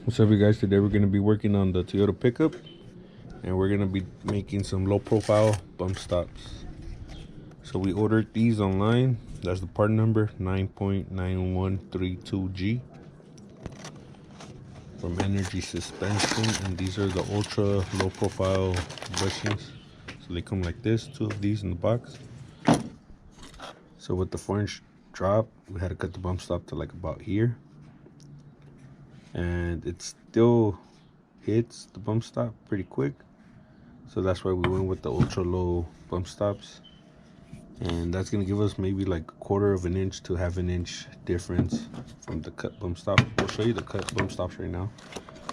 What's up, you guys? Today we're going to be working on the Toyota pickup, and we're going to be making some low profile bump stops. So we ordered these online. That's the part number 9.9132G from Energy Suspension, and these are the ultra low profile bushings. So they come like this, two of these in the box. So with the 4-inch drop, we had to cut the bump stop to like about here, and it still hits the bump stop pretty quick, so that's why we went with the ultra low bump stops. And that's gonna give us maybe like 1/4 of an inch to 1/2 inch difference from the cut bump stop. We'll show you the cut bump stops right now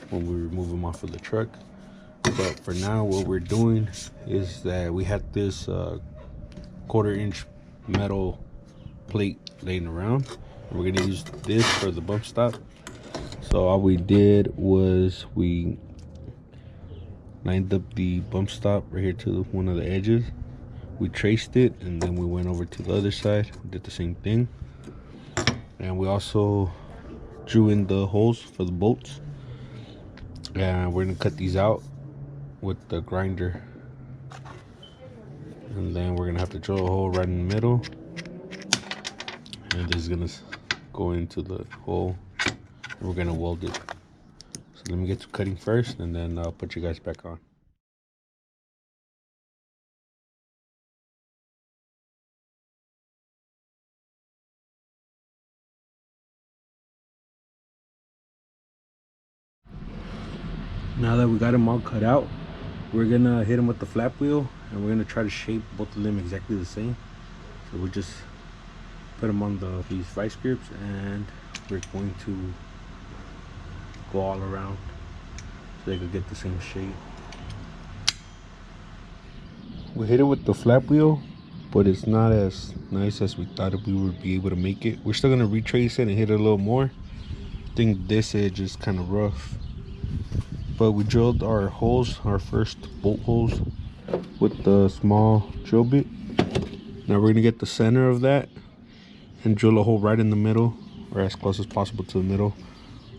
when we remove them off of the truck, but for now what we're doing is that we had this 1/4 inch metal plate laying around, and we're gonna use this for the bump stop. So all we did was we lined up the bump stop right here to one of the edges. We traced it, and then we went over to the other side, did the same thing, and we also drew in the holes for the bolts. And we're gonna cut these out with the grinder, and then we're gonna have to drill a hole right in the middle, and this is gonna go into the hole, and we're gonna weld it. So let me get to cutting first, and then I'll put you guys back on. Now that we got them all cut out, we're gonna hit them with the flap wheel, and we're gonna try to shape both of them exactly the same. So we just put them on these vice grips, and we're going to go all around so they could get the same shape. We hit it with the flap wheel, but it's not as nice as we thought we would be able to make it. We're still gonna retrace it and hit it a little more. I think this edge is kind of rough, but we drilled our holes, our first bolt holes, with the small drill bit. Now we're gonna get the center of that and drill a hole right in the middle, or as close as possible to the middle,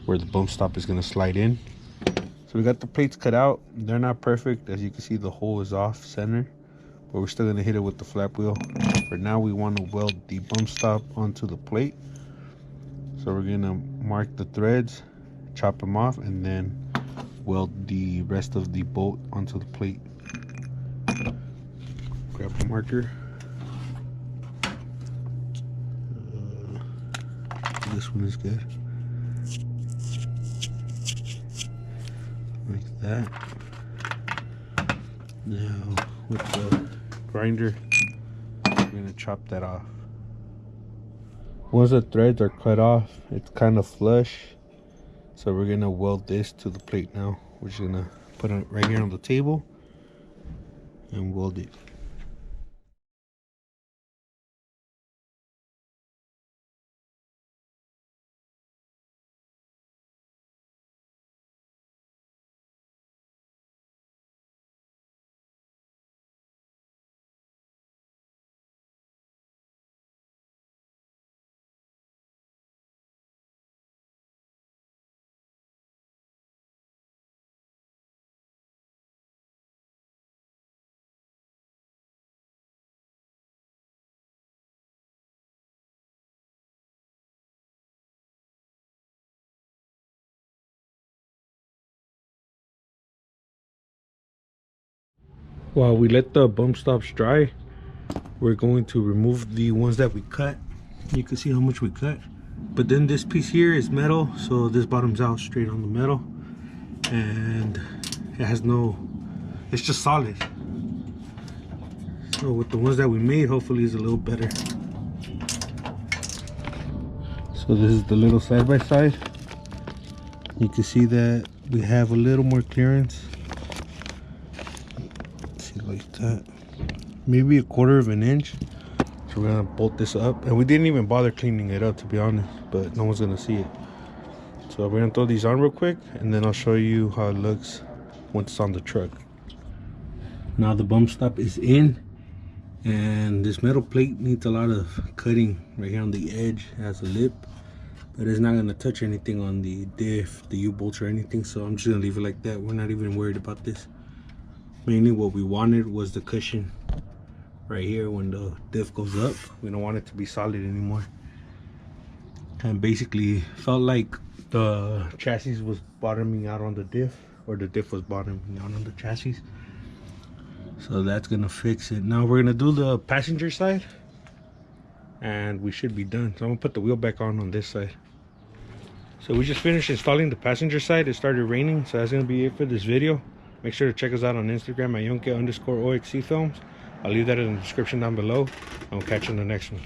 where the bump stop is gonna slide in. So we got the plates cut out. They're not perfect. As you can see, the hole is off center, but we're still gonna hit it with the flap wheel. For now, we want to weld the bump stop onto the plate. So we're gonna mark the threads, chop them off, and then weld the rest of the bolt onto the plate. Grab a marker. This one is good. Like that. Now with the grinder, we're gonna chop that off. Once the threads are cut off, it's kind of flush, so we're gonna weld this to the plate now. We're just gonna put it right here on the table and weld it. While we let the bump stops dry, we're going to remove the ones that we cut. You can see how much we cut, but then this piece here is metal, so this bottoms out straight on the metal, and it has no, it's just solid. So with the ones that we made, hopefully it's a little better. So this is the little side-by-side. You can see that we have a little more clearance. See, like that, maybe 1/4 of an inch. So we're gonna bolt this up, and we didn't even bother cleaning it up, to be honest, but no one's gonna see it. So we're gonna throw these on real quick, and then I'll show you how it looks once it's on the truck. Now the bump stop is in, and this metal plate needs a lot of cutting right here on the edge. It has a lip, But it's not gonna touch anything on the diff, the U-bolts or anything, so I'm just gonna leave it like that. We're not even worried about this. Mainly what we wanted was the cushion right here when the diff goes up. We don't want it to be solid anymore. And basically felt like the chassis was bottoming out on the diff, or the diff was bottoming out on the chassis. So that's gonna fix it. Now we're gonna do the passenger side and we should be done. So I'm gonna put the wheel back on this side. So we just finished installing the passenger side. It started raining, so that's gonna be it for this video. Make sure to check us out on Instagram at Yonke_OXC Films. I'll leave that in the description down below. I'll catch you in the next one.